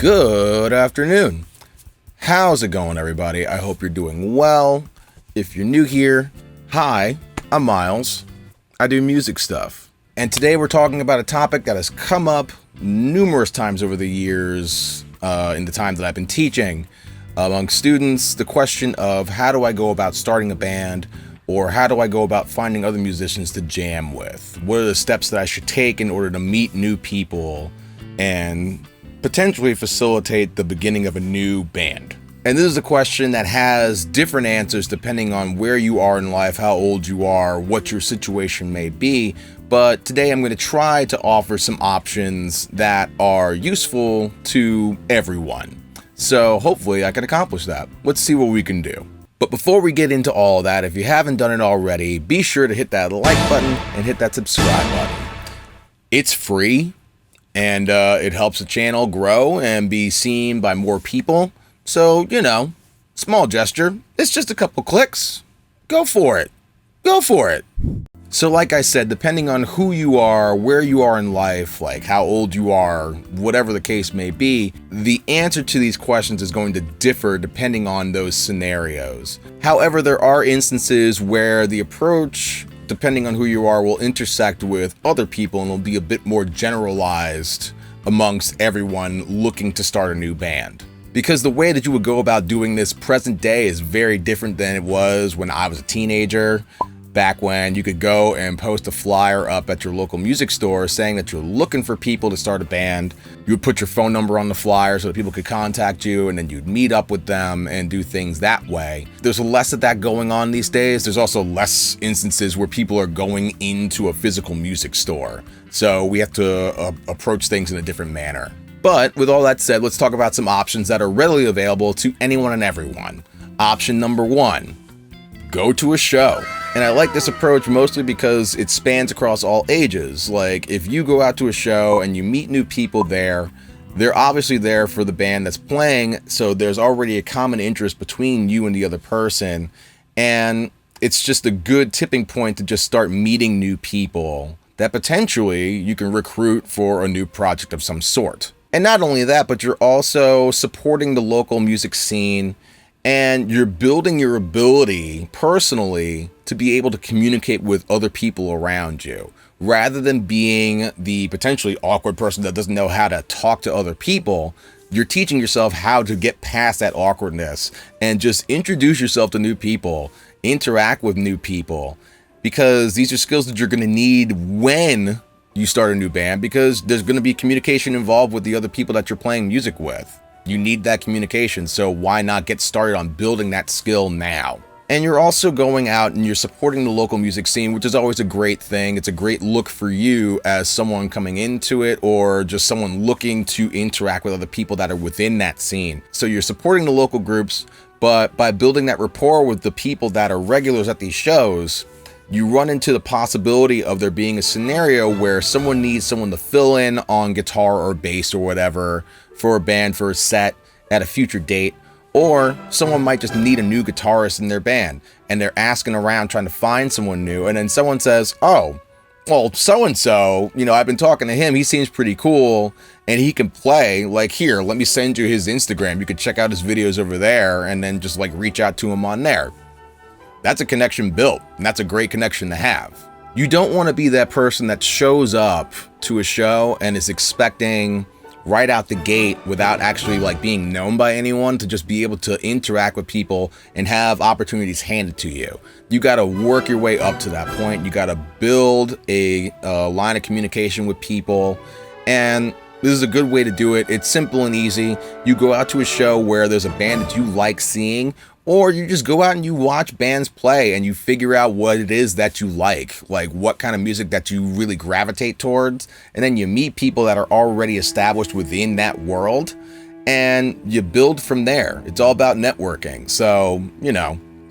Good afternoon. How's it going, everybody? I hope you're doing well. If you're new here, hi, I'm Miles. I do music stuff. And today we're talking about a topic that has come up numerous times over the years in the time that I've been teaching among students. The question of how do I go about starting a band, or how do I go about finding other musicians to jam with? What are the steps that I should take in order to meet new people and potentially facilitate the beginning of a new band? And this is a question that has different answers depending on where you are in life, how old you are, what your situation may be. But today I'm going to try to offer some options that are useful to everyone. So hopefully I can accomplish that. Let's see what we can do. But before we get into all that, if you haven't done it already, be sure to hit that like button and hit that subscribe button. It's free. And it helps the channel grow and be seen by more people. So, small gesture. It's just a couple clicks. Go for it. Go for it. So like I said, depending on who you are, where you are in life, like how old you are, whatever the case may be, the answer to these questions is going to differ depending on those scenarios. However, there are instances where the approach, depending on who you are, will intersect with other people and will be a bit more generalized amongst everyone looking to start a new band. Because the way that you would go about doing this present day is very different than it was when I was a teenager. Back when you could go and post a flyer up at your local music store saying that you're looking for people to start a band. You would put your phone number on the flyer so that people could contact you, and then you'd meet up with them and do things that way. There's less of that going on these days. There's also less instances where people are going into a physical music store. So we have to approach things in a different manner. But with all that said, let's talk about some options that are readily available to anyone and everyone. Option number one, go to a show. And I like this approach mostly because it spans across all ages. Like, if you go out to a show and you meet new people there, they're obviously there for the band that's playing, so there's already a common interest between you and the other person. And it's just a good tipping point to just start meeting new people that potentially you can recruit for a new project of some sort. And not only that, but you're also supporting the local music scene, and you're building your ability personally to be able to communicate with other people around you. Rather than being the potentially awkward person that doesn't know how to talk to other people, you're teaching yourself how to get past that awkwardness and just introduce yourself to new people, interact with new people, because these are skills that you're going to need when you start a new band, because there's going to be communication involved with the other people that you're playing music with. You need that communication, so why not get started on building that skill now? And you're also going out and you're supporting the local music scene, which is always a great thing. It's a great look for you as someone coming into it, or just someone looking to interact with other people that are within that scene. So you're supporting the local groups, but by building that rapport with the people that are regulars at these shows, you run into the possibility of there being a scenario where someone needs someone to fill in on guitar or bass or whatever for a band, for a set at a future date. Or someone might just need a new guitarist in their band, and they're asking around trying to find someone new. And then someone says, oh, well, so-and-so, I've been talking to him. He seems pretty cool and he can play. Like, here, let me send you his Instagram. You could check out his videos over there, and then just reach out to him on there. That's a connection built, and that's a great connection to have. You don't want to be that person that shows up to a show and is expecting right out the gate, without actually being known by anyone, to just be able to interact with people and have opportunities handed to you. You got to work your way up to that point. You got to build a line of communication with people, and this is a good way to do it. It's simple and easy. You go out to a show where there's a band that you like seeing, or you just go out and you watch bands play and you figure out what it is that you like what kind of music that you really gravitate towards. And then you meet people that are already established within that world, and you build from there. It's all about networking. So,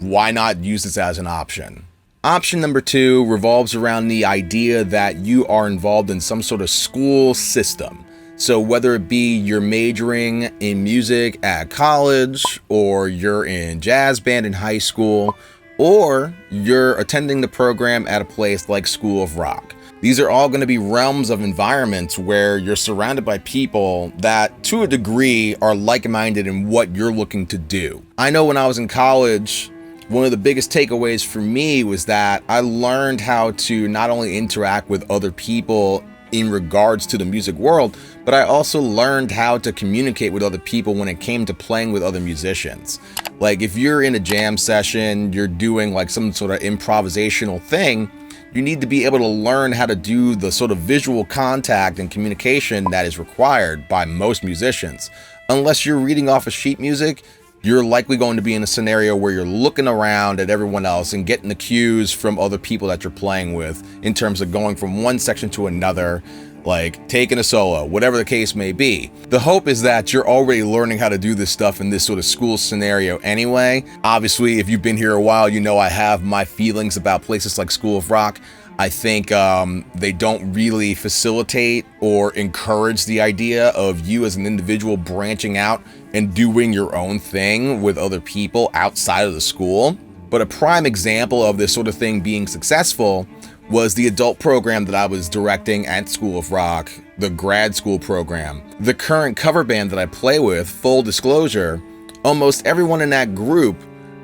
why not use this as an option? Option number two revolves around the idea that you are involved in some sort of school system. So whether it be you're majoring in music at college, or you're in jazz band in high school, or you're attending the program at a place like School of Rock. These are all going to be realms of environments where you're surrounded by people that, to a degree, are like-minded in what you're looking to do. I know when I was in college, one of the biggest takeaways for me was that I learned how to not only interact with other people in regards to the music world, but I also learned how to communicate with other people when it came to playing with other musicians. Like if you're in a jam session, you're doing like some sort of improvisational thing, you need to be able to learn how to do the sort of visual contact and communication that is required by most musicians. Unless you're reading off of sheet music, you're likely going to be in a scenario where you're looking around at everyone else and getting the cues from other people that you're playing with in terms of going from one section to another, like taking a solo, whatever the case may be. The hope is that you're already learning how to do this stuff in this sort of school scenario anyway. Obviously, if you've been here a while, you know I have my feelings about places like School of Rock. I think they don't really facilitate or encourage the idea of you as an individual branching out and doing your own thing with other people outside of the school. But a prime example of this sort of thing being successful was the adult program that I was directing at School of Rock, the grad school program. The current cover band that I play with, full disclosure, almost everyone in that group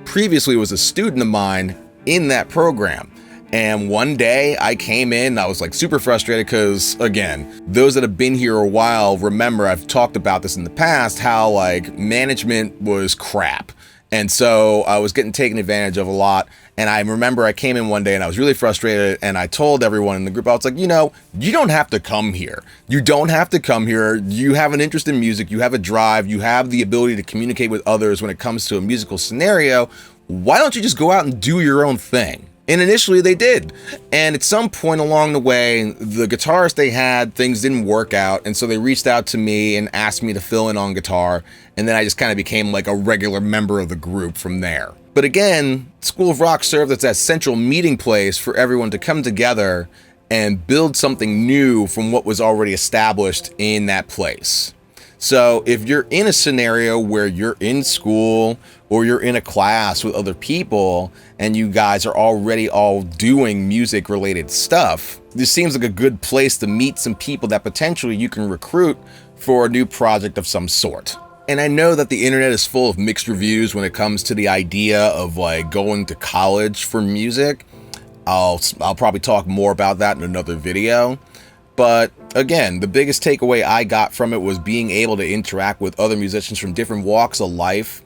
previously was a student of mine in that program. And one day I came in and I was like super frustrated because, again, those that have been here a while remember I've talked about this in the past, how like management was crap. And so I was getting taken advantage of a lot. And I remember I came in one day and I was really frustrated and I told everyone in the group, I was like, you know, you don't have to come here. You don't have to come here. You have an interest in music. You have a drive. You have the ability to communicate with others when it comes to a musical scenario. Why don't you just go out and do your own thing? And initially they did. And at some point along the way, the guitarist they had, things didn't work out. And so they reached out to me and asked me to fill in on guitar. And then I just kind of became like a regular member of the group from there. But again, School of Rock served as that central meeting place for everyone to come together and build something new from what was already established in that place. So if you're in a scenario where you're in school or you're in a class with other people and you guys are already all doing music related stuff, this seems like a good place to meet some people that potentially you can recruit for a new project of some sort. And I know that the internet is full of mixed reviews when it comes to the idea of like going to college for music. I'll probably talk more about that in another video. But again, the biggest takeaway I got from it was being able to interact with other musicians from different walks of life,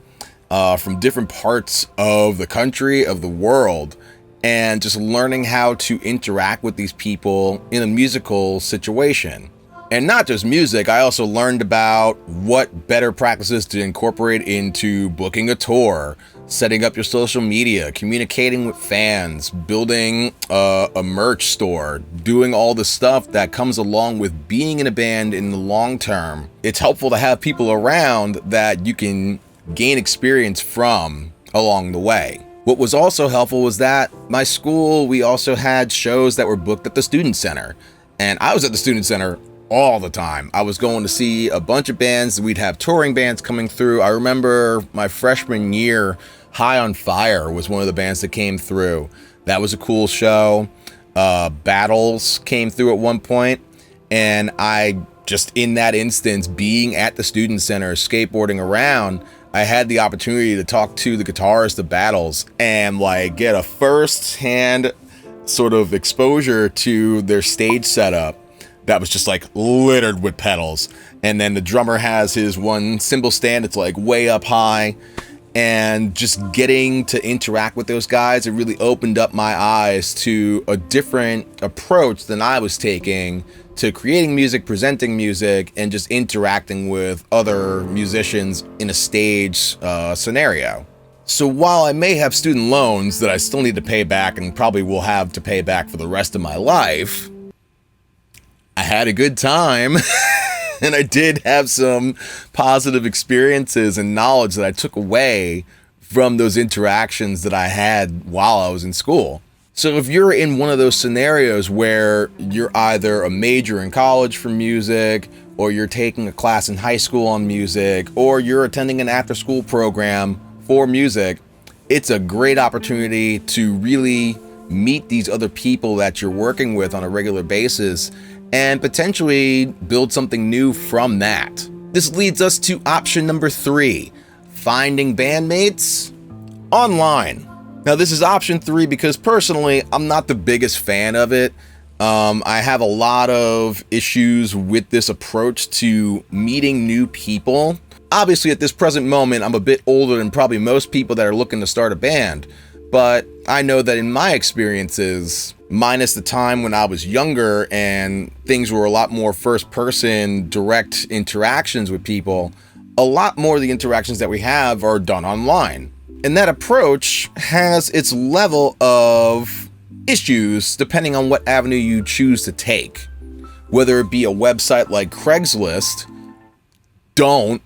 from different parts of the country, of the world, and just learning how to interact with these people in a musical situation. And not just music, I also learned about what better practices to incorporate into booking a tour, setting up your social media, communicating with fans, building a merch store, doing all the stuff that comes along with being in a band in the long term. It's helpful to have people around that you can gain experience from along the way. What was also helpful was that my school, we also had shows that were booked at the Student Center. And I was at the Student Center all the time. I was going to see a bunch of bands. We'd have touring bands coming through. I remember my freshman year, High on Fire was one of the bands that came through. That was a cool show. Battles came through at one point, and I just, in that instance, being at the Student Center, skateboarding around, I had the opportunity to talk to the guitarist of Battles and like get a first-hand sort of exposure to their stage setup that was just like littered with pedals. And then the drummer has his one cymbal stand, it's like way up high. And just getting to interact with those guys, it really opened up my eyes to a different approach than I was taking to creating music, presenting music, and just interacting with other musicians in a stage scenario. So while I may have student loans that I still need to pay back and probably will have to pay back for the rest of my life, I had a good time. And I did have some positive experiences and knowledge that I took away from those interactions that I had while I was in school. So if you're in one of those scenarios where you're either a major in college for music, or you're taking a class in high school on music, or you're attending an after-school program for music, it's a great opportunity to really meet these other people that you're working with on a regular basis and potentially build something new from that. This leads us to option number 3, finding bandmates online. Now, this is option 3 because personally, I'm not the biggest fan of it. I have a lot of issues with this approach to meeting new people. Obviously, at this present moment, I'm a bit older than probably most people that are looking to start a band, but I know that in my experiences, minus the time when I was younger and things were a lot more first-person direct interactions with people, a lot more of the interactions that we have are done online. And that approach has its level of issues depending on what avenue you choose to take. Whether it be a website like Craigslist, don't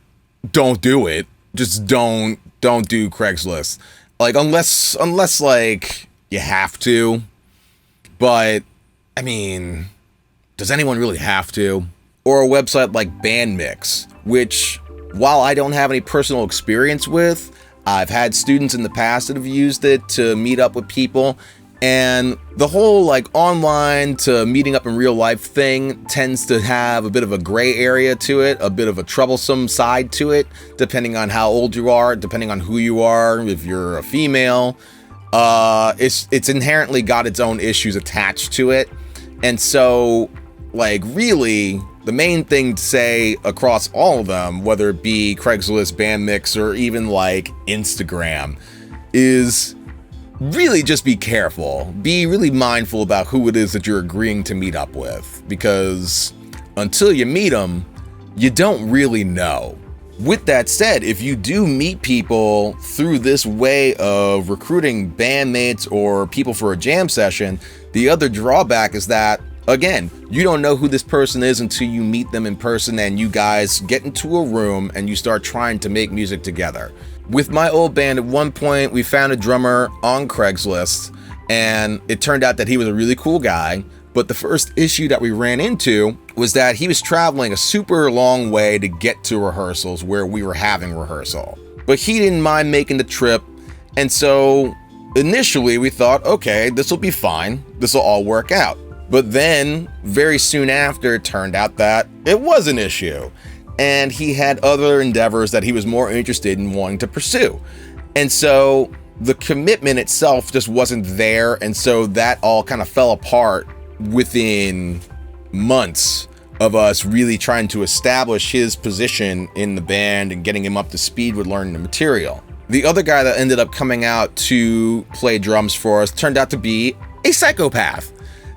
do it. Just don't do Craigslist. Like, unless like you have to. But I mean, does anyone really have to? Or a website like Bandmix, which, while I don't have any personal experience with, I've had students in the past that have used it to meet up with people. And the whole like online to meeting up in real life thing tends to have a bit of a gray area to it, a bit of a troublesome side to it, depending on how old you are, depending on who you are, if you're a female. It's inherently got its own issues attached to it. And so, like, really, the main thing to say across all of them, whether it be Craigslist, Bandmix, or even like Instagram, is really just be careful. Be really mindful about who it is that you're agreeing to meet up with, because until you meet them, you don't really know. With that said, if you do meet people through this way of recruiting bandmates or people for a jam session, the other drawback is that, again, you don't know who this person is until you meet them in person and you guys get into a room and you start trying to make music together. With my old band, at one point, we found a drummer on Craigslist, and it turned out that he was a really cool guy. But the first issue that we ran into was that he was traveling a super long way to get to rehearsals where we were having rehearsal. But he didn't mind making the trip, and so initially we thought, okay, this will be fine. This will all work out. But then, very soon after, it turned out that it was an issue. And he had other endeavors that he was more interested in wanting to pursue. And so the commitment itself just wasn't there. And so that all kind of fell apart within months of us really trying to establish his position in the band and getting him up to speed with learning the material. The other guy that ended up coming out to play drums for us turned out to be a psychopath.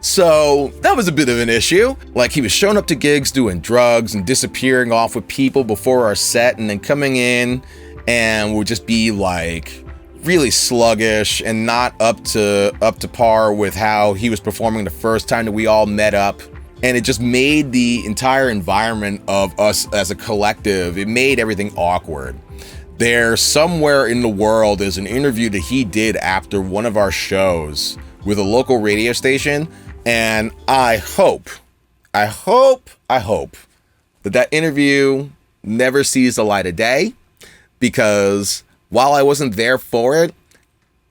So that was a bit of an issue. Like, he was showing up to gigs doing drugs and disappearing off with people before our set, and then coming in and would just be like really sluggish and not up to par with how he was performing the first time that we all met up. And it just made the entire environment of us as a collective, it made everything awkward. There, somewhere in the world, is an interview that he did after one of our shows with a local radio station. And I hope that interview never sees the light of day, because while I wasn't there for it,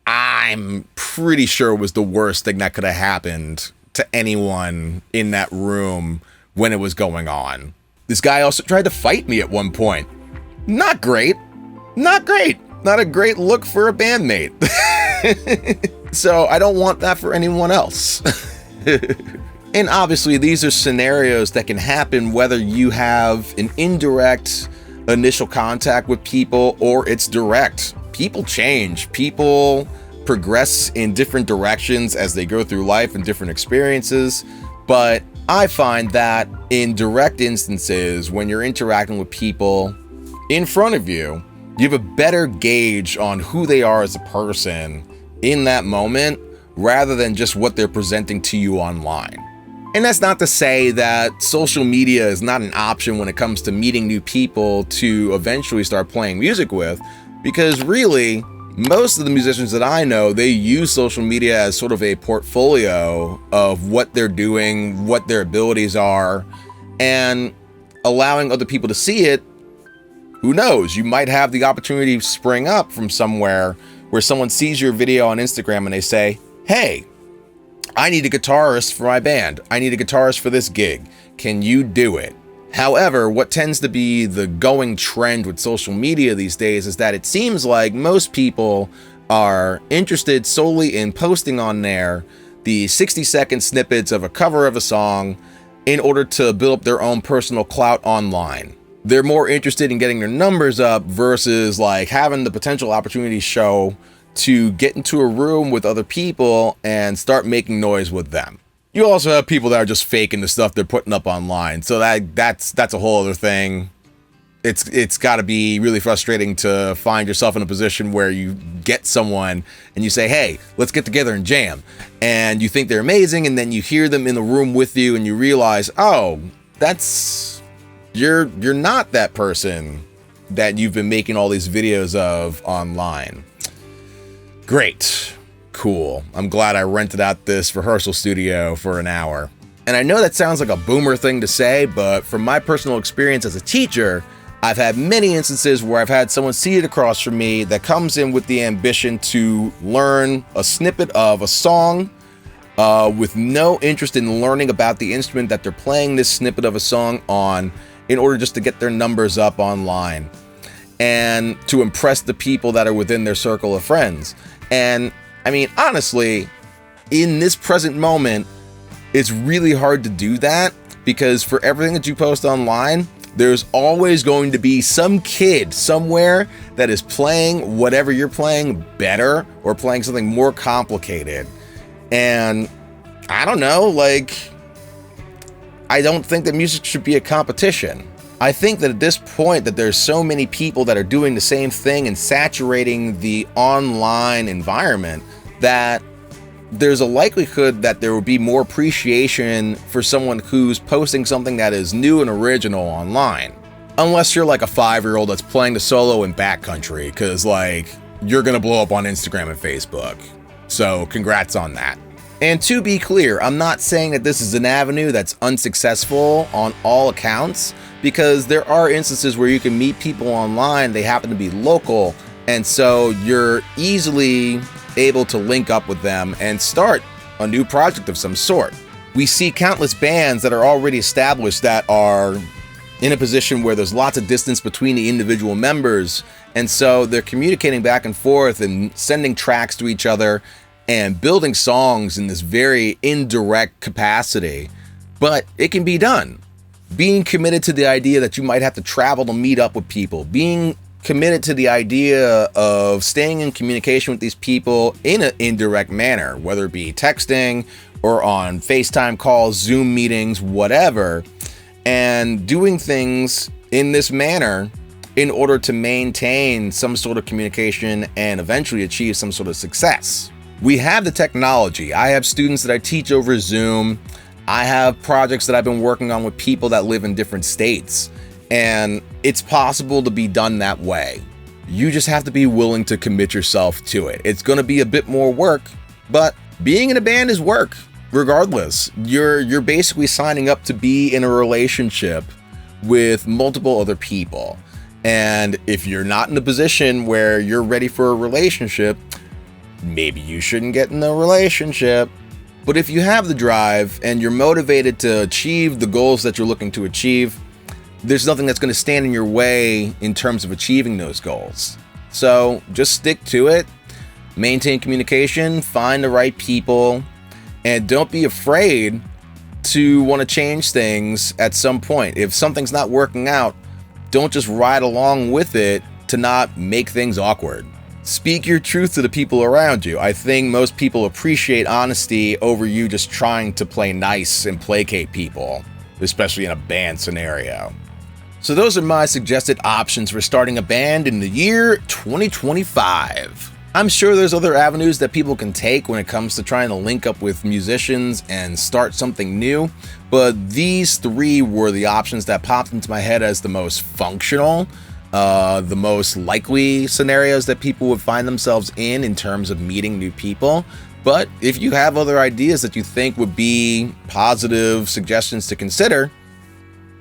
I'm pretty sure it was the worst thing that could have happened to anyone in that room when it was going on. This guy also tried to fight me at one point. Not great. Not a great look for a bandmate. So I don't want that for anyone else. And obviously, these are scenarios that can happen whether you have an indirect initial contact with people or it's direct. People change. People progress in different directions as they go through life and different experiences. But I find that in direct instances, when you're interacting with people in front of you, you have a better gauge on who they are as a person in that moment, rather than just what they're presenting to you online. And that's not to say that social media is not an option when it comes to meeting new people to eventually start playing music with, because really, most of the musicians that I know, they use social media as sort of a portfolio of what they're doing, what their abilities are, and allowing other people to see it. Who knows? You might have the opportunity to spring up from somewhere where someone sees your video on Instagram and they say, hey, I need a guitarist for my band. I need a guitarist for this gig. Can you do it? However, what tends to be the going trend with social media these days is that it seems like most people are interested solely in posting on there the 60-second snippets of a cover of a song in order to build up their own personal clout online. They're more interested in getting their numbers up versus like having the potential opportunity show to get into a room with other people and start making noise with them. You also have people that are just faking the stuff they're putting up online. So that's a whole other thing. It's got to be really frustrating to find yourself in a position where you get someone and you say, hey, let's get together and jam. And you think they're amazing. And then you hear them in the room with you and you realize, oh, you're not that person that you've been making all these videos of online. Great. Cool. I'm glad I rented out this rehearsal studio for an hour. And I know that sounds like a boomer thing to say, but from my personal experience as a teacher, I've had many instances where I've had someone seated across from me that comes in with the ambition to learn a snippet of a song with no interest in learning about the instrument that they're playing this snippet of a song on in order just to get their numbers up online and to impress the people that are within their circle of friends. And I mean, honestly, in this present moment, it's really hard to do that because for everything that you post online, there's always going to be some kid somewhere that is playing whatever you're playing better or playing something more complicated. And I don't know, like, I don't think that music should be a competition. I think that at this point that there's so many people that are doing the same thing and saturating the online environment that there's a likelihood that there will be more appreciation for someone who's posting something that is new and original online. Unless you're like a 5-year-old that's playing the solo in backcountry, because like you're gonna blow up on Instagram and Facebook. So congrats on that. And to be clear, I'm not saying that this is an avenue that's unsuccessful on all accounts, because there are instances where you can meet people online, they happen to be local, and so you're easily able to link up with them and start a new project of some sort. We see countless bands that are already established that are in a position where there's lots of distance between the individual members, and so they're communicating back and forth and sending tracks to each other and building songs in this very indirect capacity. But it can be done. Being committed to the idea that you might have to travel to meet up with people, being committed to the idea of staying in communication with these people in an indirect manner, whether it be texting or on FaceTime calls, Zoom meetings, whatever, and doing things in this manner in order to maintain some sort of communication and eventually achieve some sort of success. We have the technology. I have students that I teach over Zoom. I have projects that I've been working on with people that live in different states, and it's possible to be done that way. You just have to be willing to commit yourself to it. It's going to be a bit more work, but being in a band is work. Regardless, you're basically signing up to be in a relationship with multiple other people. And if you're not in a position where you're ready for a relationship, maybe you shouldn't get in a relationship. But if you have the drive and you're motivated to achieve the goals that you're looking to achieve, there's nothing that's going to stand in your way in terms of achieving those goals. So just stick to it, maintain communication, find the right people, and don't be afraid to want to change things at some point. If something's not working out, don't just ride along with it to not make things awkward. Speak your truth to the people around you. I think most people appreciate honesty over you just trying to play nice and placate people, especially in a band scenario. So those are my suggested options for starting a band in the year 2025. I'm sure there's other avenues that people can take when it comes to trying to link up with musicians and start something new, but these three were the options that popped into my head as the most functional, the most likely scenarios that people would find themselves in terms of meeting new people. But if you have other ideas that you think would be positive suggestions to consider,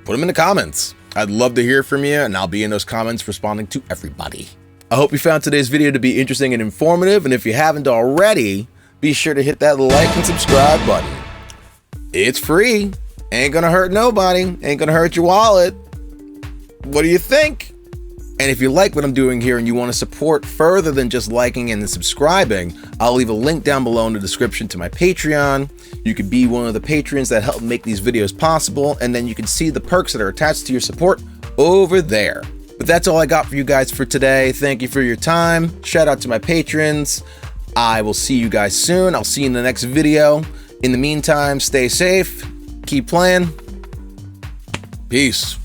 put them in the comments. I'd love to hear from you, and I'll be in those comments responding to everybody. I hope you found today's video to be interesting and informative, and if you haven't already, be sure to hit that like and subscribe button. It's free. Ain't gonna hurt nobody. Ain't gonna hurt your wallet. What do you think? And if you like what I'm doing here and you want to support further than just liking and subscribing, I'll leave a link down below in the description to my Patreon. You could be one of the patrons that help make these videos possible, and then you can see the perks that are attached to your support over there. But that's all I got for you guys for today. Thank you for your time. Shout out to my patrons. I will see you guys soon. I'll see you in the next video. In the meantime, stay safe, keep playing. Peace.